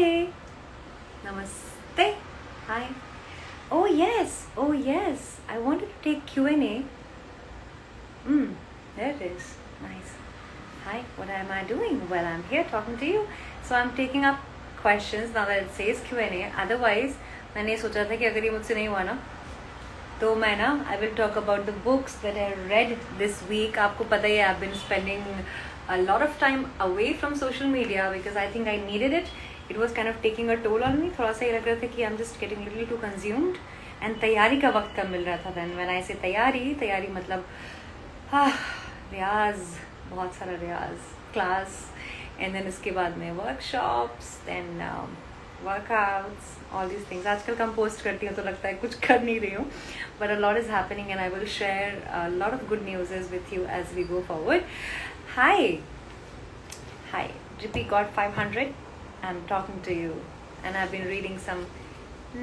Hi. Namaste. Hi. Oh yes. Oh yes. I wanted to take Q&A. There it is. Nice. Hi. What am I doing? Well, I'm here talking to you. So I'm taking up questions now that it says Q&A. Otherwise, मैंने सोचा था कि अगर ये मुझसे नहीं हुआ ना तो मैं ना I will talk about the books that I read this week. आपको पता ही है I've been spending a lot of time away from social media because I think I needed it. It was kind of taking a toll on me. थोड़ा सा ये लग रहा था कि I'm just getting a little too consumed. And तैयारी का वक्त कब मिल रहा था then when I say तैयारी मतलब रियाज, बहुत सारा रियाज, क्लास, and then इसके बाद में workshops, then workouts, all these things. आजकल कम पोस्ट करती हूँ तो लगता है कुछ कर नहीं रही हूँ, but a lot is happening and I will share a lot of good news with you as we go forward. Hi, Drippy got 500. I'm talking to you and I've been reading some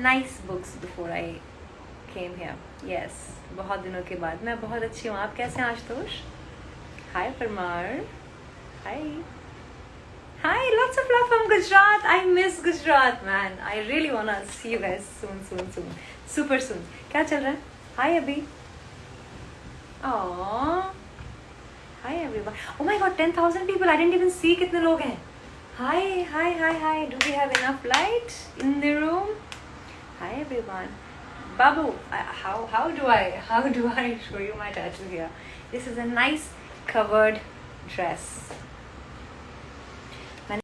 nice books before I came here. Yes, बहुत दिनों के बाद मैं बहुत अच्छी हूँ. आप कैसे हैं Ashutosh? Hi Parmar. Hi, lots of love from Gujarat. I miss Gujarat, man. I really wanna see you guys soon. Super soon. क्या चल रहा है? Hi Abhi. Aww. Hi everyone. Oh my god, 10,000 people. I didn't even see कितने लोग हैं. Hi. Do we have enough light in the room? Hi everyone. Babu, how do I show you my tattoo here? This is a nice covered dress. Hi,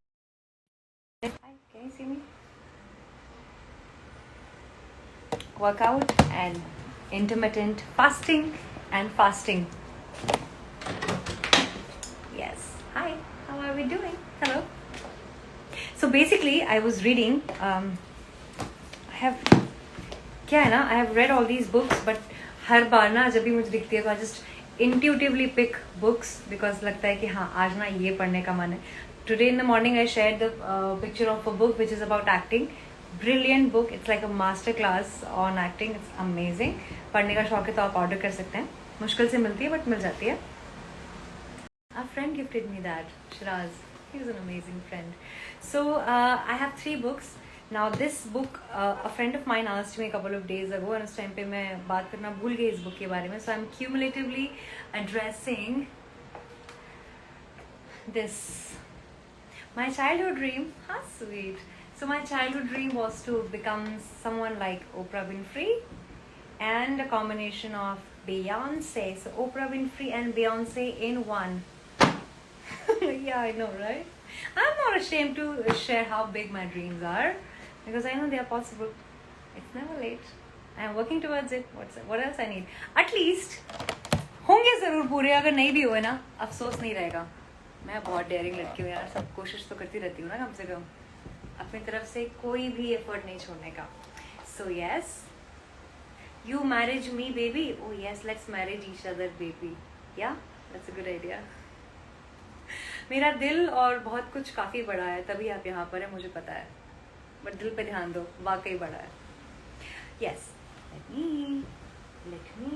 can you see me? Workout and intermittent fasting and fasting. Yes. Hi, how are we doing? Hello. So basically, I was reading. क्या है ना, I have read all these books, but हर बार ना जब भी मुझे दिखती है तो I just intuitively pick books because लगता है कि हाँ आज ना ये पढ़ने का मन है. Today in the morning I shared the picture of a book which is about acting. Brilliant book. It's like a master class on acting. It's amazing. पढ़ने का शौक है तो आप ऑर्डर कर सकते हैं. मुश्किल से मिलती है but मिल जाती है. A friend gifted me that. Shiraz. He was an amazing friend. So I have 3 books. Now this book, a friend of mine asked me a couple of days ago, and उस time पे मैं बात करना भूल गई इस book के बारे में. So I'm cumulatively addressing this. My childhood dream, how sweet. So my childhood dream was to become someone like Oprah Winfrey and a combination of Beyonce. So Oprah Winfrey and Beyonce in one. Yeah, I know, right? I'm not ashamed to share how big my dreams are because I know they are possible. It's never late. I am working towards it. What else I need? At least होंगे जरूर पूरे. अगर नहीं भी हुए ना अफसोस नहीं रहेगा. मैं बहुत डेयरिंग लड़की हूँ यार. सब कोशिश तो करती रहती हूँ ना कम से कम अपनी तरफ से कोई भी एफर्ट नहीं छोड़ने का. So yes, you marriage me baby. Oh yes, let's marriage each other baby. Yeah, that's a good idea. मेरा दिल और बहुत कुछ काफ़ी बड़ा है तभी आप यहाँ पर है मुझे पता है. बट दिल पे ध्यान दो, वाकई बड़ा है. Yes, let me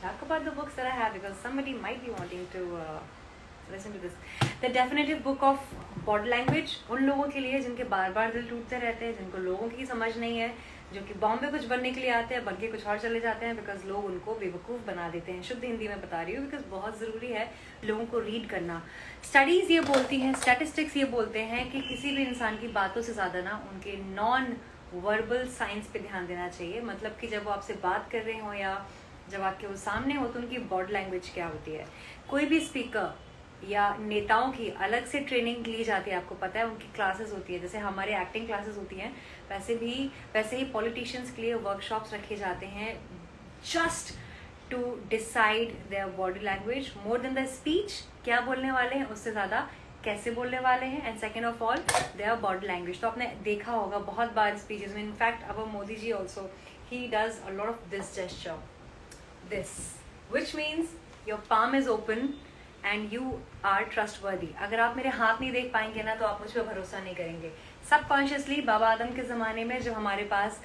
talk about the books that I have because somebody might be wanting to listen to this. The definitive book of body language उन लोगों के लिए जिनके बार बार दिल टूटते रहते हैं, जिनको लोगों की समझ नहीं है, जो कि बॉम्बे कुछ बनने के लिए आते हैं, बन के कुछ और चले जाते हैं बिकॉज लोग उनको बेवकूफ़ बना देते हैं. शुद्ध हिंदी में बता रही हूँ बिकॉज बहुत ज़रूरी है लोगों को रीड करना. स्टडीज़ ये बोलती हैं, स्टैटिस्टिक्स ये बोलते हैं कि किसी भी इंसान की बातों से ज़्यादा ना उनके नॉन वर्बल साइंस पे ध्यान देना चाहिए. मतलब कि जब वो आपसे बात कर रहे हो या जब आपके वो सामने हो तो उनकी बॉडी लैंग्वेज क्या होती है. कोई भी स्पीकर या नेताओं की अलग से ट्रेनिंग ली जाती है, आपको पता है उनकी क्लासेस होती है. जैसे हमारे एक्टिंग क्लासेस होती हैं वैसे ही पॉलिटिशियंस के लिए वर्कशॉप्स रखे जाते हैं just to decide their body language more than the speech. क्या बोलने वाले हैं उससे ज़्यादा कैसे बोलने वाले हैं. And second of all there body language. तो आपने देखा होगा बहुत बार स्पीचेस में, इनफैक्ट अब Modi ji also he does a lot of this gesture, this which means your palm is open and you are trustworthy. अगर आप मेरे हाथ नहीं देख पाएंगे ना तो आप मुझ पर भरोसा नहीं करेंगे. सबकॉन्शियसली बाबा आदम के ज़माने में जब हमारे पास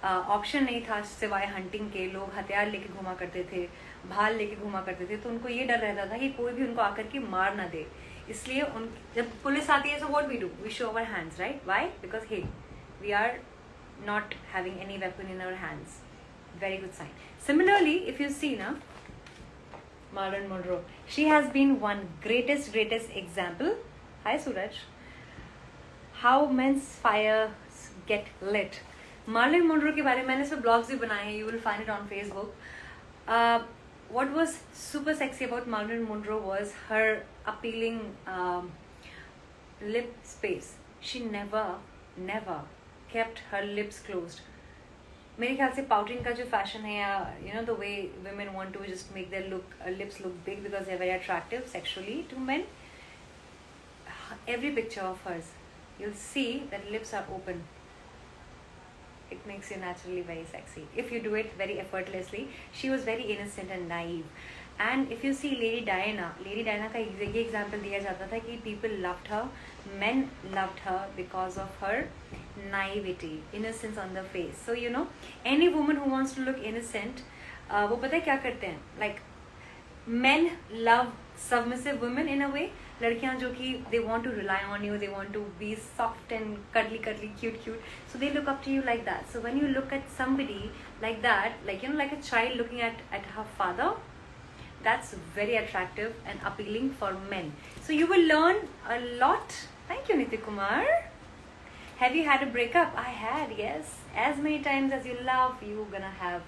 ऑप्शन नहीं था सिवाय हंटिंग के, लोग हथियार लेके घुमा करते थे, भाल लेके घुमा करते थे, तो उनको ये डर रहता था कि कोई भी उनको आकर के मार ना दे. इसलिए उन जब पुलिस आती है, so what we do, we show our hands, right? Why? Because hey, we are not having any weapon in our hands. Very good sign. Similarly, if you see now, Marilyn Monroe, she has been one greatest example. Hi Suraj. How men's fires get lit. Marilyn Monroe के बारे में मैंने इस पे blogs भी बनाए हैं. You will find it on Facebook. What was super sexy about Marilyn Monroe was her appealing lip space. She never kept her lips closed. मेरे ख्याल से पाउटिंग का जो फैशन है, या you know the way women want to just make their lips look big because they're very attractive sexually to men. Every picture of hers, you'll see that lips are open. It makes you naturally very sexy if you do it very effortlessly. She was very innocent and naive. And if you see Lady Diana का ये example दिया जाता था कि people loved her, men loved her because of her naivety, innocence on the face. So you know, any woman who wants to look innocent, वो पता है क्या करते हैं, like men love submissive women in a way. लड़कियां जो कि they want to rely on you, they want to be soft and cuddly, cute, so they look up to you like that. So when you look at somebody like that, like you know, like a child looking at her father, that's very attractive and appealing for men. So you will learn a lot. Thank you, Niti Kumar. Have you had a breakup? I had, yes. As many times as you love, you're gonna have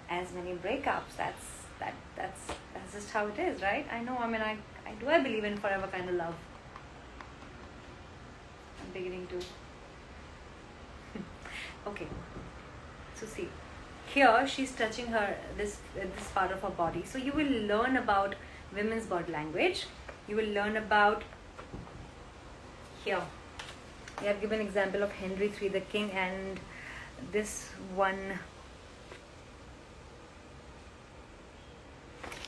as many breakups. That's just how it is, right? I know. I mean, I believe in forever kind of love. I'm beginning to. Okay. So see, here she's touching this part of her body. So you will learn about women's body language. You will learn about here. We have given example of Henry III, the king, and this one.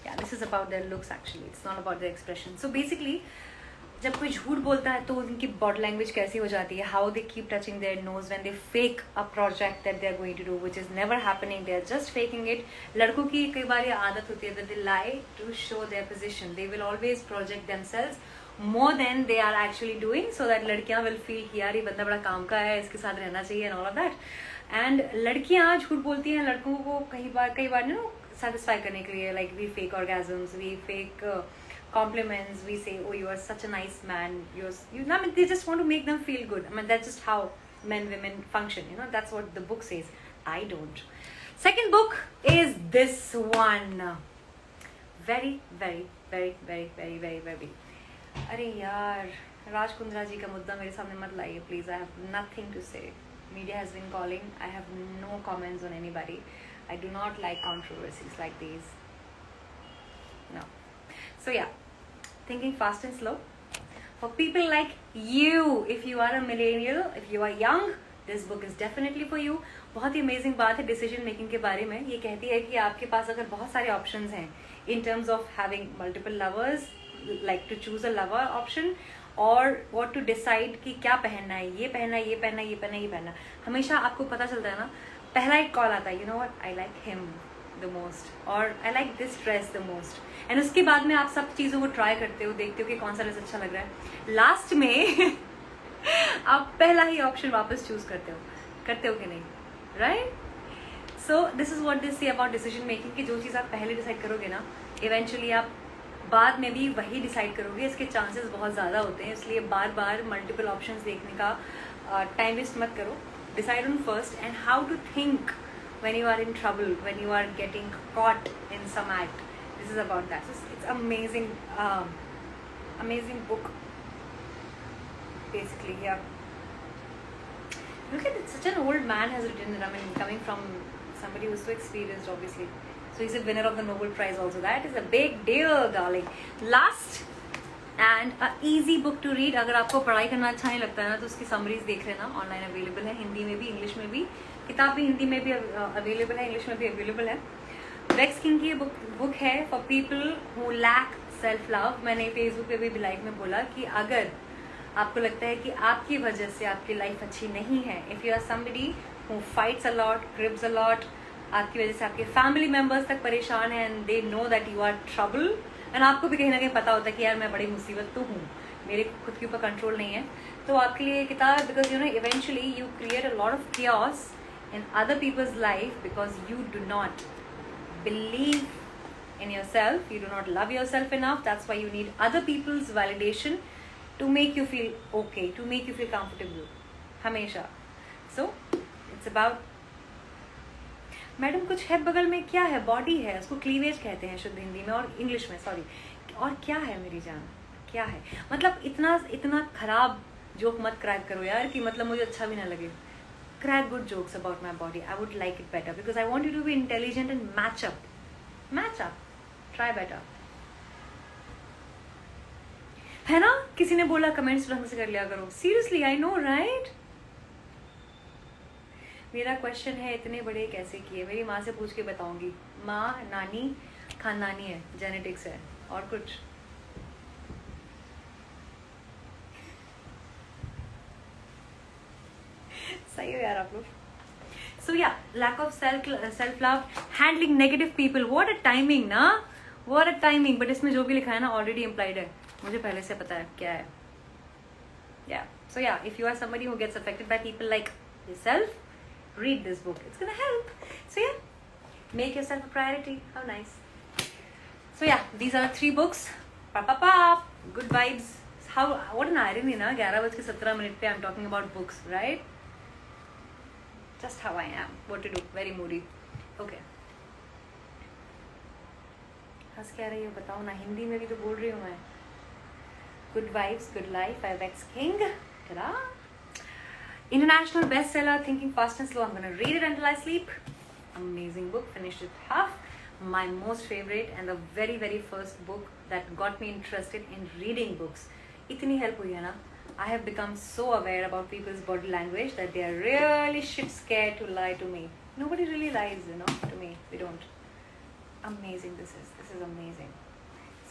Yeah, this is about their looks actually. It's not about their expression. So basically, जब कोई झूठ बोलता है तो उनकी body language कैसी हो जाती है? How they keep touching their nose when they fake a project that they are going to do, which is never happening. They are just faking it. लड़कों की कई बार ये आदत होती है that they lie to show their position. They will always project themselves more than they are actually doing, so that लड़कियां will feel कि यार ये बंदा बड़ा काम का है, इसके साथ रहना चाहिए and all of that. And लड़कियां झूठ बोलती हैं लड़कों को कई बार you know, satisfy करने के लिए, like we fake orgasms, we fake compliments, we say, oh, you are such a nice man, I mean, they just want to make them feel good. I mean, that's just how women function, you know. That's what the book says. I don't. Second book is this one. Very अरे यार, राज कुंद्रा जी का मुद्दा मेरे सामने मत लाइए please. I have nothing to say. Media has been calling. I have no comments on anybody. I do not like controversies like these. No. So yeah, thinking fast and slow. For people like you, if you are a millennial, if you are young, this book is definitely for you. बहुत ही amazing बात है decision making के बारे में. ये कहती है कि आपके पास अगर बहुत सारे options हैं in terms of having multiple lovers, like to choose a lover option, और what to decide कि क्या पहनना है, ये पहनना है, ये पहनना है, ये पहनना है, ये पहनना. हमेशा आपको पता चलता है ना, पहला एक कॉल आता है, you know what, I like him the most, और I like this dress the most, and उसके बाद में आप सब चीज़ों को ट्राई करते हो, देखते हो कि कौन सा ड्रेस अच्छा लग रहा है. लास्ट में आप पहला ही ऑप्शन वापस चूज करते हो कि नहीं, right? So this is what this say about decision making, कि जो चीज़ आप पहले डिसाइड करोगे ना, इवेंचुअली आप बाद में भी वही डिसाइड करोगे. इसके चांसेस बहुत ज़्यादा होते हैं, इसलिए बार बार मल्टीपल ऑप्शंस देखने का टाइम वेस्ट मत करो. Decide on first and how to think when you are in trouble, when you are getting caught in some act. This is about that. So it's amazing, amazing book. Basically, yeah. Look at it. Such an old man has written it. I mean, coming from somebody who's so experienced, obviously. So he's a winner of the Nobel Prize also. That is a big deal, darling. Last and a easy book to read. अगर आपको पढ़ाई करना अच्छा नहीं लगता है ना, तो उसकी समरीज देख लेना. ऑनलाइन अवेलेबल है, हिंदी में भी, इंग्लिश में भी. किताब भी हिंदी में भी अवेलेबल है, इंग्लिश में भी अवेलेबल है. वेक्स किंग की बुक है for people who lack self love. मैंने फेसबुक पे भी लाइव में बोला कि अगर आपको लगता है कि आपकी वजह से आपकी लाइफ अच्छी नहीं है, if you are somebody who fights a lot, cribs a lot, आपकी वजह से आपके फैमिली मेम्बर्स तक परेशान हैं, and they know that you are trouble, and आपको भी कहीं ना कहीं पता होता है कि यार मैं बड़ी मुसीबत तो हूँ, मेरे खुद के ऊपर कंट्रोल नहीं है, तो आपके लिए ये किताब, because you know eventually you create a lot of chaos in other people's life because you do not believe in yourself, you do not love yourself enough. That's why you need other people's validation to make you feel okay, to make you feel comfortable हमेशा. So it's about, madam कुछ है बगल में, क्या है? Body है, उसको cleavage कहते हैं शुद्ध हिंदी में और इंग्लिश में, सॉरी. और क्या है मेरी जान, क्या है? मतलब इतना खराब जोक मत क्रैक करो यार कि मतलब मुझे अच्छा भी ना लगे. Crack good jokes about my body. I would like it better because I want you to be intelligent and match up. Try better. है ना? किसी ने बोला कमेंट्स ढंग से कर लिया करो. Seriously, I know, right? मेरा क्वेश्चन है इतने बड़े कैसे किए? मेरी माँ से पूछ के बताऊंगी. माँ, नानी, खानदानी है, जेनेटिक्स है, और कुछ. सही हो यार आप लोग. So yeah, lack of self love, handling negative people. What a timing, ना? What a timing. But इसमें जो भी लिखा है ना already implied है. मुझे पहले से पता है क्या है. Yeah. So yeah, if you are somebody who gets affected by people like yourself, read this book. It's gonna help. So yeah, make yourself a priority. How nice. So yeah, these are 3 books. Good vibes. How? What an irony, ना? 11:17 पे I'm talking about books, right? Just how I am. What to do? Very moody. Okay. हंस क्या रही हो बताओ ना, हिंदी में भी तो बोल रही हूँ मैं. Good vibes, good life. I Vex King. Ta-da! International bestseller, Thinking Fast and Slow. I'm gonna read it until I sleep. Amazing book. Finished it half. My most favorite and the very very first book that got me interested in reading books. इतनी help हुई है ना. I have become so aware about people's body language that they are really shit scared to lie to me. Nobody really lies, you know, to me. We don't. Amazing this is. This is amazing.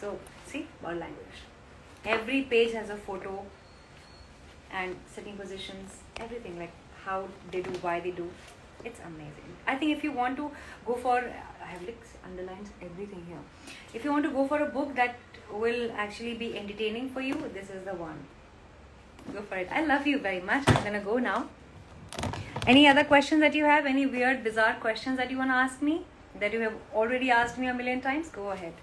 So, see, body language. Every page has a photo and sitting positions, everything, like how they do, why they do. It's amazing. I think if you want to go for, I have like underlined everything here. If you want to go for a book that will actually be entertaining for you, this is the one. Go for it. I love you very much. I'm gonna go now. Any other questions that you have? Any weird, bizarre questions that you want to ask me that you have already asked me a million times? Go ahead.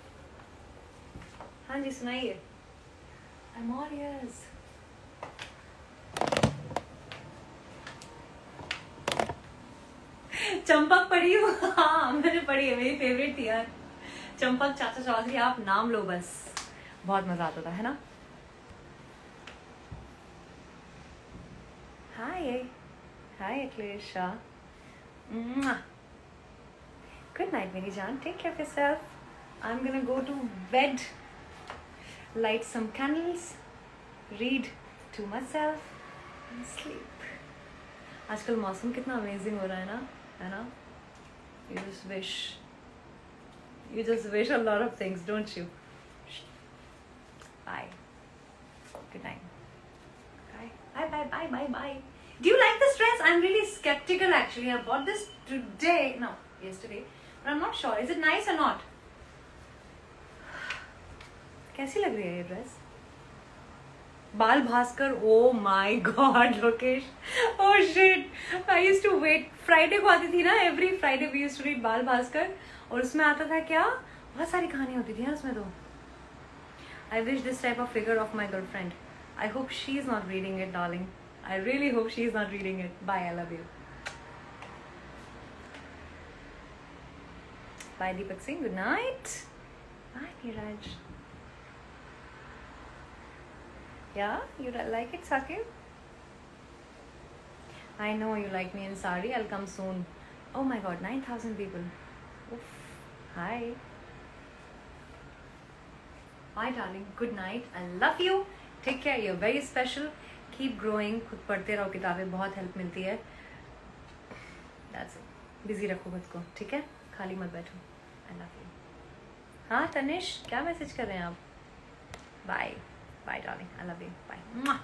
हाँ जी सुनाइए. I'm all ears. Champak पढ़ी हूँ. हाँ मैंने पढ़ी है, मेरी favourite थी यार. चंपक चाचा चौधरी, आप नाम लो बस. बहुत मजा आता था, है ना? Hi Akhilesh Shah. Good night, मेरी जान. Take care of yourself. I'm gonna go to bed, light some candles, read to myself and sleep. आजकल मौसम कितना amazing हो रहा है ना, है ना? You just wish a lot of things, don't you? Bye. Good night. Bye. Do you like this dress? I'm really skeptical actually. I bought this yesterday, but I'm not sure. Is it nice or not? कैसी लग रही है ये dress? बाल Bhaskar. Oh my God, Lokesh. Oh shit. I used to wait. Friday को आती थी ना. Every Friday we used to read बाल भास्कर. और उसमें आता था क्या? बहुत सारी कहानियाँ होती थी यार उसमें तो. I wish this type of figure of my girlfriend. I hope she's not reading it, darling. I really hope she's not reading it. Bye, I love you. Bye, Deepak Singh. Good night. Bye, Neeraj. Yeah, you like it, Sakib? I know you like me in sari. I'll come soon. Oh my God, 9,000 people. Oof. Hi. Bye, darling. Good night. I love you. Take care. You're very special. Keep growing. खुद पढ़ते रहो किताबें, बहुत help मिलती है. That's it. Busy रखो खुद को, ठीक है? खाली मत बैठो. I love you. हाँ तनिष, क्या मैसेज कर रहे हैं आप? Bye. Bye, darling. I love you. Bye.